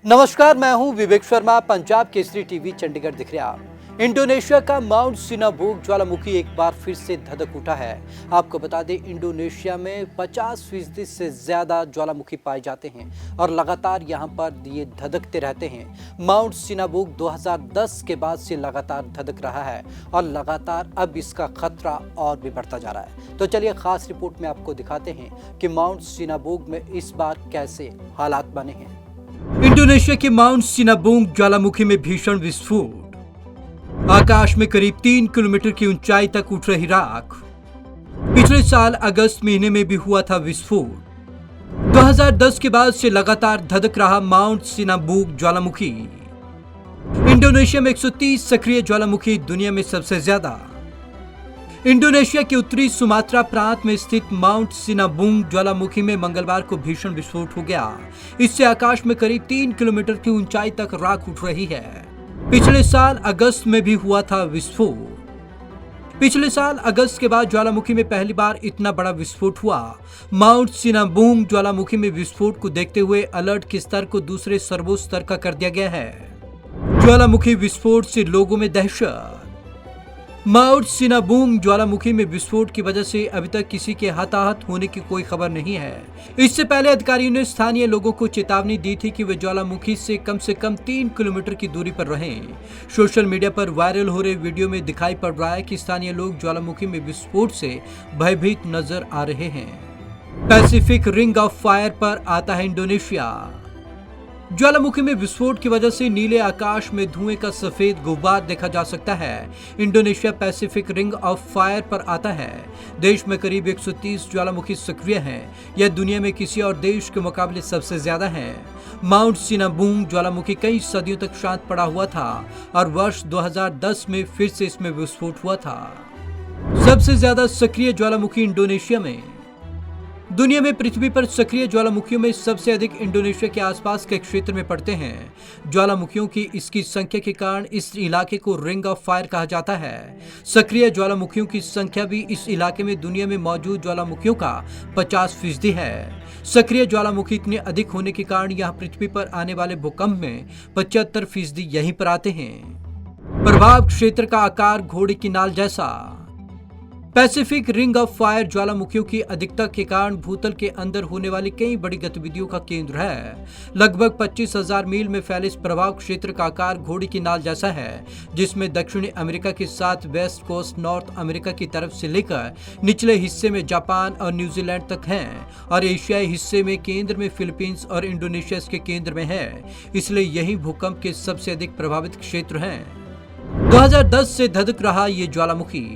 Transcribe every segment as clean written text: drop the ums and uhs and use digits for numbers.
नमस्कार, मैं हूं विवेक शर्मा। पंजाब केसरी टीवी चंडीगढ़ दिख रहा। इंडोनेशिया का माउंट सिनाबुक ज्वालामुखी एक बार फिर से धधक उठा है। आपको बता दें, इंडोनेशिया में 50% से ज्यादा ज्वालामुखी पाए जाते हैं और लगातार यहां पर ये धधकते रहते हैं। माउंट सिनाबुक 2010 के बाद से लगातार धधक रहा है और लगातार अब इसका खतरा और भी बढ़ता जा रहा है। तो चलिए खास रिपोर्ट में आपको दिखाते हैं कि माउंट सिनाबुक में इस बार कैसे हालात बने हैं। इंडोनेशिया के माउंट सिनाबुक ज्वालामुखी में भीषण विस्फोट। आकाश में करीब 3 किलोमीटर की ऊंचाई तक उठ रही राख। पिछले साल अगस्त महीने में भी हुआ था विस्फोट। 2010 के बाद से लगातार धधक रहा माउंट सिनाबुक ज्वालामुखी। इंडोनेशिया में 130 सक्रिय ज्वालामुखी दुनिया में सबसे ज्यादा। इंडोनेशिया के उत्तरी सुमात्रा प्रांत में स्थित माउंट सिनाबुक ज्वालामुखी में मंगलवार को भीषण विस्फोट हो गया। इससे आकाश में करीब 3 किलोमीटर की ऊंचाई तक राख उठ रही है। पिछले साल अगस्त में भी हुआ था विस्फोट। पिछले साल अगस्त के बाद ज्वालामुखी में पहली बार इतना बड़ा विस्फोट हुआ। माउंट सिनाबुक ज्वालामुखी में विस्फोट को देखते हुए अलर्ट के स्तर को दूसरे सर्वोच्च स्तर का कर दिया गया है। ज्वालामुखी विस्फोट से लोगों में दहशत। माउंट सिनाबुक ज्वालामुखी में विस्फोट की वजह से अभी तक किसी के हताहत होने की कोई खबर नहीं है। इससे पहले अधिकारियों ने स्थानीय लोगों को चेतावनी दी थी कि वे ज्वालामुखी से कम 3 किलोमीटर की दूरी पर रहें। सोशल मीडिया पर वायरल हो रहे वीडियो में दिखाई पड़ रहा है कि स्थानीय लोग ज्वालामुखी में विस्फोट से भयभीत नजर आ रहे हैं। पैसिफिक रिंग ऑफ फायर पर आता है इंडोनेशिया। ज्वालामुखी में विस्फोट की वजह से नीले आकाश में धुएं का सफेद गुब्बार देखा जा सकता है। Indonesia Pacific ring of fire पर आता है। देश में करीब 130 ज्वालामुखी सक्रिय हैं। यह दुनिया में किसी और देश के मुकाबले सबसे ज्यादा है। माउंट सिनाबुक ज्वालामुखी कई सदियों तक शांत पड़ा हुआ था और वर्ष 2010 में फिर से इसमें विस्फोट हुआ था। सबसे ज्यादा सक्रिय ज्वालामुखी इंडोनेशिया में। दुनिया में पृथ्वी पर सक्रिय ज्वालामुखियों में सबसे अधिक इंडोनेशिया के आसपास के क्षेत्र में पड़ते हैं। ज्वालामुखियों की इसकी संख्या के कारण इस इलाके को रिंग ऑफ फायर कहा जाता है। सक्रिय ज्वालामुखियों की संख्या भी इस इलाके में दुनिया में मौजूद ज्वालामुखियों का 50% है। सक्रिय ज्वालामुखी इतने अधिक होने के कारण यहाँ पृथ्वी पर आने वाले भूकंप में 75% यहीं पर आते हैं। प्रभाव क्षेत्र का आकार घोड़े की नाल जैसा। पैसिफिक रिंग ऑफ फायर ज्वालामुखियों की अधिकता के कारण भूतल के अंदर होने वाली कई बड़ी गतिविधियों का केंद्र है। लगभग 25,000 मील में फैले इस प्रभाव क्षेत्र का आकार घोड़े की नाल जैसा है, जिसमें दक्षिणी अमेरिका के साथ वेस्ट कोस्ट नॉर्थ अमेरिका की तरफ से लेकर निचले हिस्से में जापान और न्यूजीलैंड तक हैं और एशियाई हिस्से में केंद्र में फिलीपींस और इंडोनेशिया इसके केंद्र में है। इसलिए यही भूकंप के सबसे अधिक प्रभावित क्षेत्र हैं। 2010 से धधक रहा ये ज्वालामुखी।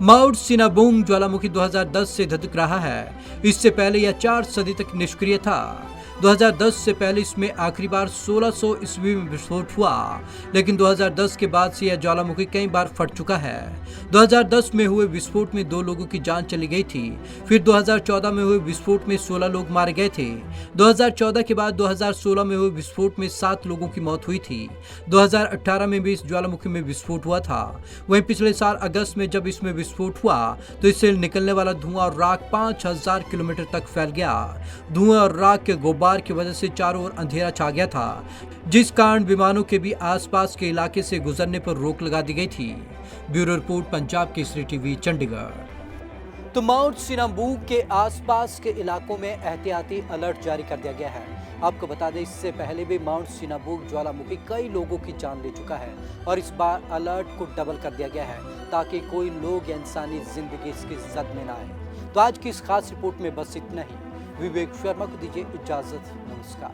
माउंट सिनाबुक ज्वालामुखी 2010 से धधक रहा है। इससे पहले यह 4 सदी तक निष्क्रिय था। 2010 से पहले इसमें आखिरी बार 1600 ईस्वी में विस्फोट हुआ, लेकिन 2010 के बाद से यह ज्वालामुखी कई बार फट चुका है। 2010 में हुए विस्फोट में 2 लोगों की जान चली गई थी। फिर 2014 में हुए विस्फोट में 16 लोग मारे गए थे। 2014 के बाद 2016 में हुए विस्फोट में 7 लोगों की मौत हुई थी। 2018 में भी इस ज्वालामुखी में विस्फोट हुआ था। वहीं पिछले साल अगस्त में जब इसमें विस्फोट हुआ तो इससे निकलने वाला धुआं और राख 5000 किलोमीटर तक फैल गया। धुएं और राख के गुब्बार की वजह से चारों ओर अंधेरा छा गया था, जिस कारण विमानों के भी आसपास के इलाके से गुजरने पर रोक लगा दी गई थी। Bureau report, Punjab Kesari TV, Chandigarh. तो माउंट सिनाबुक के आसपास के इलाकों में एहतियाती अलर्ट जारी कर दिया गया है। आपको बता दें, इससे पहले भी माउंट सिनाबुक ज्वालामुखी कई लोगों की जान ले चुका है और इस बार अलर्ट को डबल कर दिया गया है ताकि कोई लोग या इंसानी जिंदगी इसकी जद में ना आए। तो आज की इस खास रिपोर्ट में बस इतना ही। विवेक शर्मा को दीजिए इजाजत। नमस्कार।